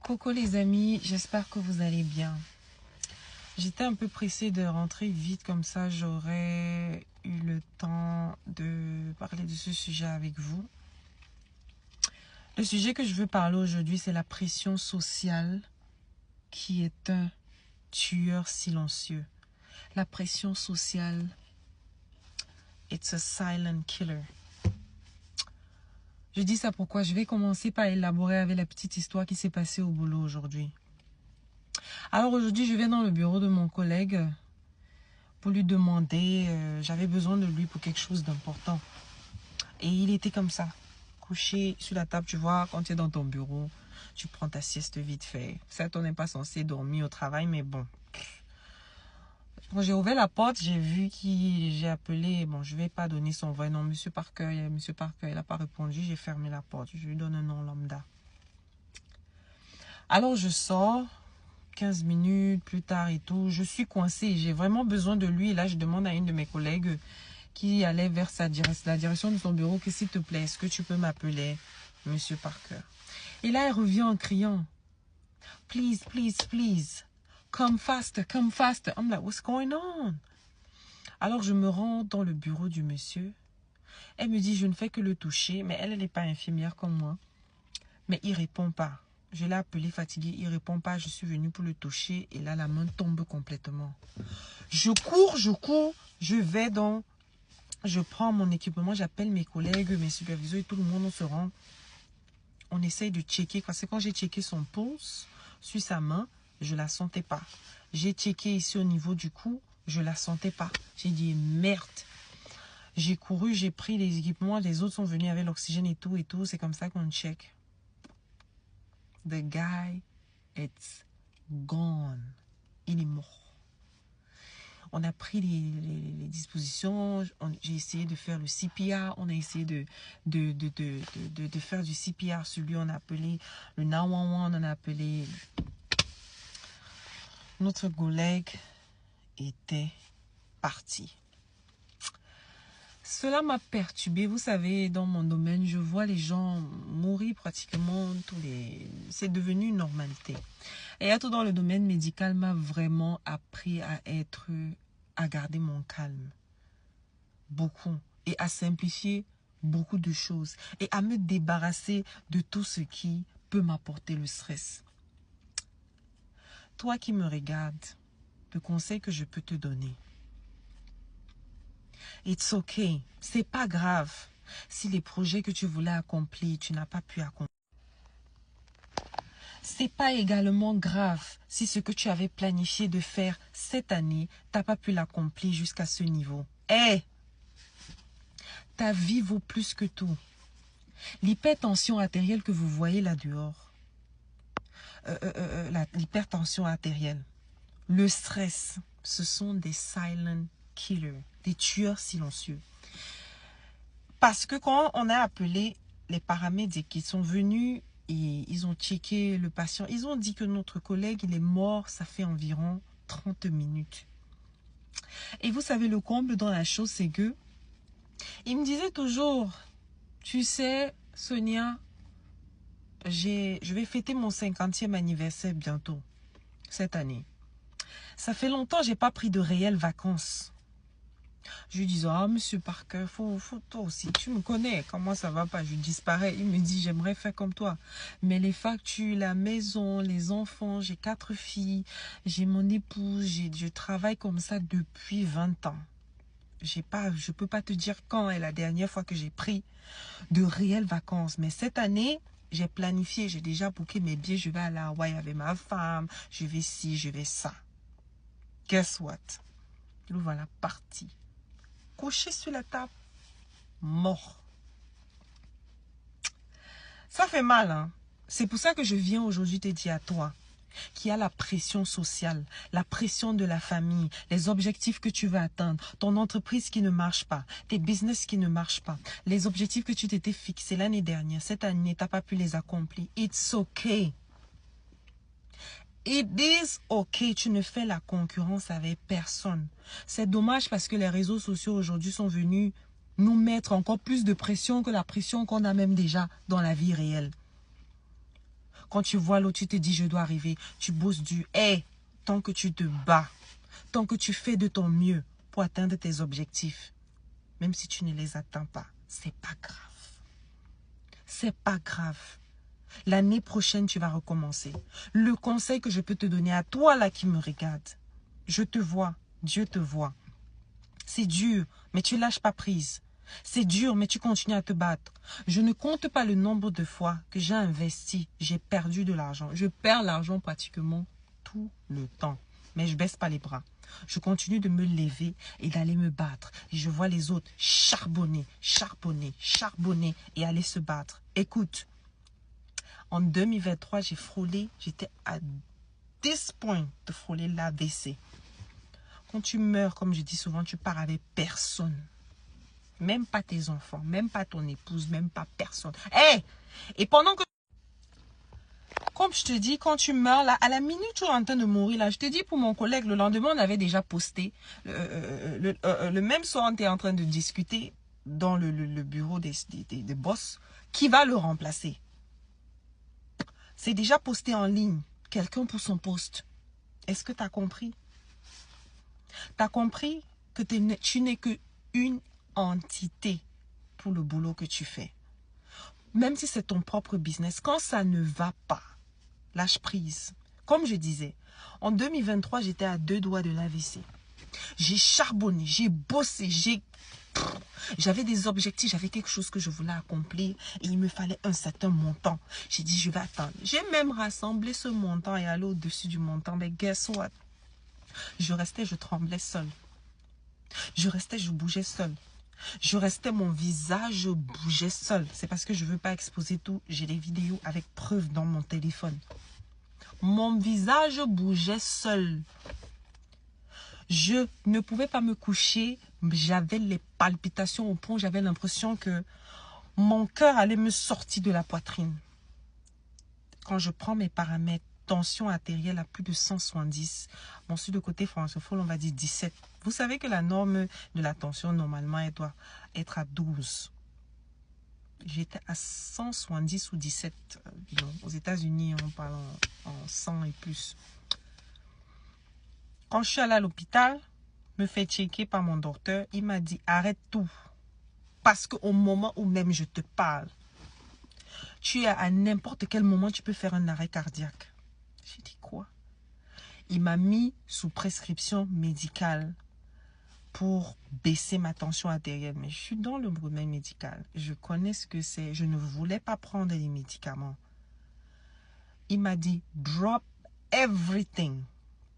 Coucou les amis, j'espère que vous allez bien. J'étais un peu pressée de rentrer vite, comme ça j'aurais eu le temps de parler de ce sujet avec vous. Le sujet que je veux parler aujourd'hui, c'est la pression sociale qui est un tueur silencieux. La pression sociale, it's a silent killer. Je dis ça pourquoi je vais commencer par élaborer avec la petite histoire qui s'est passée au boulot aujourd'hui. Alors aujourd'hui, je vais dans le bureau de mon collègue pour lui demander, j'avais besoin de lui pour quelque chose d'important. Et il était comme ça, couché sur la table, tu vois, quand tu es dans ton bureau, tu prends ta sieste vite fait. Certes, on n'est pas censé dormir au travail, mais bon. Quand j'ai ouvert la porte, j'ai vu j'ai appelé, bon, je ne vais pas donner son vrai nom, Monsieur Parker, il n'a pas répondu, j'ai fermé la porte, je lui donne un nom lambda. Alors je sors, 15 minutes plus tard et tout, je suis coincée, j'ai vraiment besoin de lui. Et là, je demande à une de mes collègues qui allait vers la direction de son bureau que s'il te plaît, est-ce que tu peux m'appeler Monsieur Parker? Et là, elle revient en criant, please, please, please. Come faster, come faster. I'm like, what's going on? Alors, je me rends dans le bureau du monsieur. Elle me dit, je ne fais que le toucher. Mais elle n'est pas infirmière comme moi. Mais il ne répond pas. Je l'ai appelé fatigué. Il ne répond pas. Je suis venue pour le toucher. Et là, la main tombe complètement. Je cours. Je vais dans... Je prends mon équipement. J'appelle mes collègues, mes superviseurs et tout le monde. On se rend. On essaye de checker. Parce que quand j'ai checké son pouce sur sa main, je ne la sentais pas. J'ai checké ici au niveau du cou, je ne la sentais pas. J'ai dit merde. J'ai couru, j'ai pris les équipements, les autres sont venus avec l'oxygène et tout. C'est comme ça qu'on check. The guy, it's gone. Il est mort. On a pris les dispositions, j'ai essayé de faire le CPR, on a essayé de faire du CPR sur lui, on a appelé le 911, on a appelé... Notre collègue était parti. Cela m'a perturbée. Vous savez, dans mon domaine, je vois les gens mourir pratiquement c'est devenu une normalité. Et être dans le domaine médical m'a vraiment appris à garder mon calme. Beaucoup. Et à simplifier beaucoup de choses. Et à me débarrasser de tout ce qui peut m'apporter le stress. Toi qui me regardes, le conseil que je peux te donner. It's okay. C'est pas grave si les projets que tu voulais accomplir, tu n'as pas pu accomplir. C'est pas également grave si ce que tu avais planifié de faire cette année, tu n'as pas pu l'accomplir jusqu'à ce niveau. Ta vie vaut plus que tout. L'hypertension artérielle que vous voyez là dehors, l'hypertension artérielle, le stress, ce sont des silent killers, des tueurs silencieux. Parce que quand on a appelé les paramédics qui sont venus et ils ont checké le patient, ils ont dit que notre collègue, il est mort, ça fait environ 30 minutes. Et vous savez, le comble dans la chose, c'est que il me disait toujours, tu sais, Sonia, je vais fêter mon 50e anniversaire bientôt, cette année. Ça fait longtemps que je n'ai pas pris de réelles vacances. Je lui disais, ah, Monsieur Parker, faut toi aussi, tu me connais, comment ça va pas, je disparais. Il me dit, j'aimerais faire comme toi. Mais les factures, la maison, les enfants, j'ai 4 filles, j'ai mon épouse, je travaille comme ça depuis 20 ans. Je peux pas te dire quand est la dernière fois que j'ai pris de réelles vacances. Mais cette année, j'ai planifié, j'ai déjà booké mes billets, je vais aller à Hawaï avec ma femme, je vais ci, je vais ça. Guess what? Le voilà parti. Couché sur la table, mort. Ça fait mal, hein? C'est pour ça que je viens aujourd'hui te dire à toi qu'il y a la pression sociale, la pression de la famille, les objectifs que tu veux atteindre, ton entreprise qui ne marche pas, tes business qui ne marchent pas, les objectifs que tu t'étais fixés l'année dernière, cette année, tu n'as pas pu les accomplir. It's okay. It is okay. Tu ne fais la concurrence avec personne. C'est dommage parce que les réseaux sociaux aujourd'hui sont venus nous mettre encore plus de pression que la pression qu'on a même déjà dans la vie réelle. Quand tu vois l'autre, tu te dis, je dois arriver. Tu bosses dur. Hey, tant que tu te bats, tant que tu fais de ton mieux pour atteindre tes objectifs, même si tu ne les atteins pas, c'est pas grave. C'est pas grave. L'année prochaine, tu vas recommencer. Le conseil que je peux te donner à toi là qui me regarde, je te vois, Dieu te voit. C'est dur, mais tu lâches pas prise. C'est dur, mais tu continues à te battre. Je ne compte pas le nombre de fois que j'ai investi, j'ai perdu de l'argent. Je perds l'argent pratiquement tout le temps. Mais je baisse pas les bras. Je continue de me lever et d'aller me battre. Et je vois les autres charbonner, charbonner, charbonner et aller se battre. Écoute, en 2023, j'ai frôlé, j'étais à 10 points de frôler l'AVC. Quand tu meurs, comme je dis souvent, tu pars avec personne. Même pas tes enfants, même pas ton épouse, même pas personne. Hey! Et pendant que... Comme je te dis, quand tu meurs, là, à la minute où tu es en train de mourir, là, je te dis pour mon collègue, le lendemain, on avait déjà posté. Le même soir, on était en train de discuter dans le bureau des boss qui va le remplacer. C'est déjà posté en ligne. Quelqu'un pour son poste. Est-ce que tu as compris? Tu as compris que tu n'es qu'une entité pour le boulot que tu fais. Même si c'est ton propre business, quand ça ne va pas, lâche prise. Comme je disais, en 2023, j'étais à 2 doigts de l'AVC. J'ai charbonné, j'ai bossé, j'avais des objectifs, j'avais quelque chose que je voulais accomplir et il me fallait un certain montant. J'ai dit, je vais attendre. J'ai même rassemblé ce montant et aller au-dessus du montant. Mais guess what? Je restais, je tremblais seule. Je restais, je bougeais seule. Je restais, mon visage bougeait seul. C'est parce que je ne veux pas exposer tout. J'ai des vidéos avec preuve dans mon téléphone. Mon visage bougeait seul. Je ne pouvais pas me coucher. J'avais les palpitations au point. J'avais l'impression que mon cœur allait me sortir de la poitrine. Quand je prends mes paramètres, tension artérielle à plus de 170. Bon, sur le côté francophone, on va dire 17. Vous savez que la norme de la tension, normalement, elle doit être à 12. J'étais à 170 ou 17. Aux États-Unis, on parle en 100 et plus. Quand je suis allée à l'hôpital, me fait checker par mon docteur, il m'a dit arrête tout. Parce qu'au moment où même je te parle, tu es à n'importe quel moment, tu peux faire un arrêt cardiaque. J'ai dit quoi? Il m'a mis sous prescription médicale pour baisser ma tension artérielle. Mais je suis dans le domaine médical. Je connais ce que c'est. Je ne voulais pas prendre les médicaments. Il m'a dit, drop everything.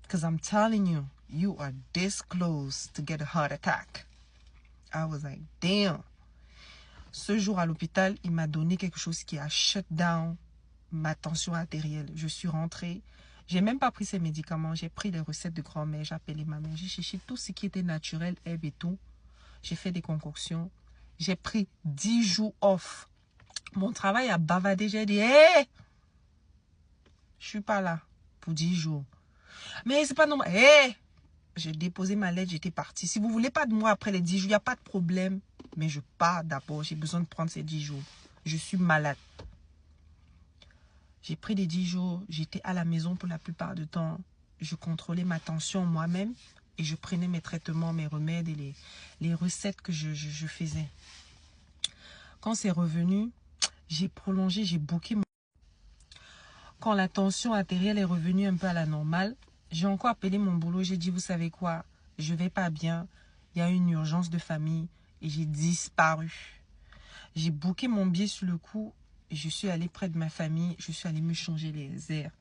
Because I'm telling you, you are this close to get a heart attack. I was like, damn. Ce jour à l'hôpital, il m'a donné quelque chose qui a shut down ma tension artérielle. Je suis rentrée. J'ai même pas pris ces médicaments. J'ai pris les recettes de grand-mère. J'ai appelé ma mère. J'ai cherché tout ce qui était naturel, herbe et tout. J'ai fait des concoctions. J'ai pris 10 jours off. Mon travail a bavardé. J'ai dit, hé! Je suis pas là pour 10 jours. Mais c'est pas normal. Hé! J'ai déposé ma lettre, j'étais partie. Si vous voulez pas de moi après les 10 jours, il n'y a pas de problème. Mais je pars d'abord. J'ai besoin de prendre ces 10 jours. Je suis malade. J'ai pris les 10 jours. J'étais à la maison pour la plupart du temps. Je contrôlais ma tension moi-même. Et je prenais mes traitements, mes remèdes et les recettes que je faisais. Quand c'est revenu, j'ai prolongé, j'ai booké mon... Quand la tension artérielle est revenue un peu à la normale, j'ai encore appelé mon boulot. J'ai dit, vous savez quoi? Je vais pas bien. Il y a une urgence de famille. Et j'ai disparu. J'ai booké mon billet sur le coup. Et je suis allée près de ma famille. Je suis allée me changer les airs.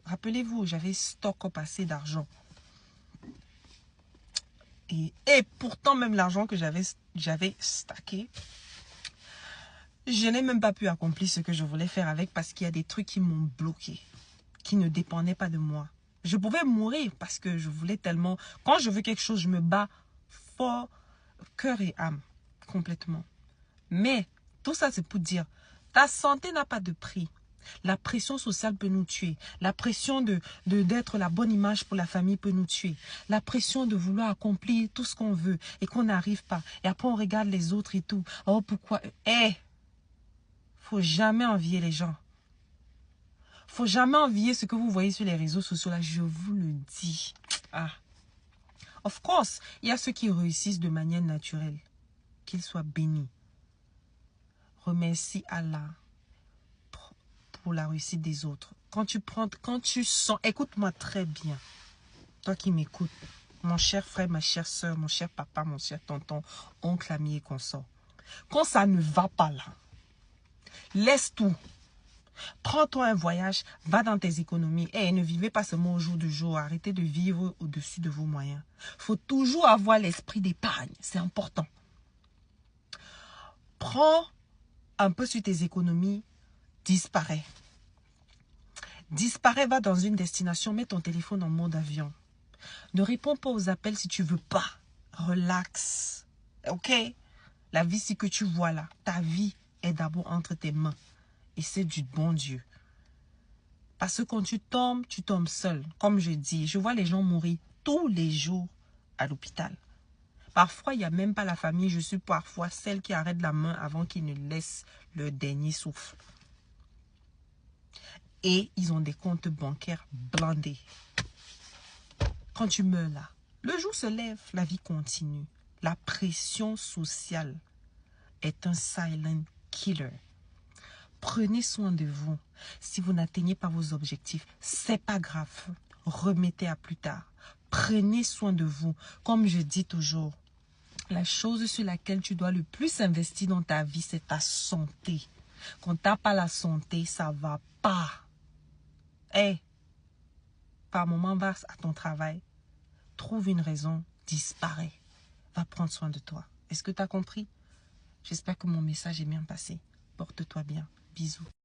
Rappelez-vous, j'avais stock up assez d'argent. Et pourtant, même l'argent que j'avais stacké, je n'ai même pas pu accomplir ce que je voulais faire avec parce qu'il y a des trucs qui m'ont bloqué, qui ne dépendaient pas de moi. Je pouvais mourir parce que je voulais tellement... Quand je veux quelque chose, je me bats fort, cœur et âme, complètement. Mais tout ça, c'est pour dire, ta santé n'a pas de prix. La pression sociale peut nous tuer. La pression d'être la bonne image pour la famille peut nous tuer. La pression de vouloir accomplir tout ce qu'on veut et qu'on n'arrive pas. Et après, on regarde les autres et tout. Oh, pourquoi? Faut jamais envier les gens. Faut jamais envier ce que vous voyez sur les réseaux sociaux là, je vous le dis. Ah. Of course, il y a ceux qui réussissent de manière naturelle. Qu'ils soient bénis. Remercie Allah pour la réussite des autres. Quand tu sens, écoute-moi très bien. Toi qui m'écoutes, mon cher frère, ma chère soeur, mon cher papa, mon cher tonton, oncle, ami et consort. Quand ça ne va pas là, laisse tout. Prends-toi un voyage, va dans tes économies. Et ne vivez pas seulement au jour du jour. Arrêtez de vivre au-dessus de vos moyens. Il faut toujours avoir l'esprit d'épargne. C'est important. Prends un peu sur tes économies, disparaît. Disparaît, va dans une destination, mets ton téléphone en mode avion. Ne réponds pas aux appels si tu veux pas. Relax. Ok? La vie, c'est que tu vois là. Ta vie est d'abord entre tes mains. Et c'est du bon Dieu. Parce que quand tu tombes seul. Comme je dis, je vois les gens mourir tous les jours à l'hôpital. Parfois, il n'y a même pas la famille. Je suis parfois celle qui arrête la main avant qu'ils ne laissent leur dernier souffle. Et ils ont des comptes bancaires blindés. Quand tu meurs là, le jour se lève, la vie continue. La pression sociale est un silent killer. Prenez soin de vous. Si vous n'atteignez pas vos objectifs, c'est pas grave. Remettez à plus tard. Prenez soin de vous. Comme je dis toujours, la chose sur laquelle tu dois le plus investir dans ta vie, c'est ta santé. Quand tu n'as pas la santé, ça ne va pas. Par moment, va à ton travail. Trouve une raison, disparaît. Va prendre soin de toi. Est-ce que tu as compris? J'espère que mon message est bien passé. Porte-toi bien. Bisous.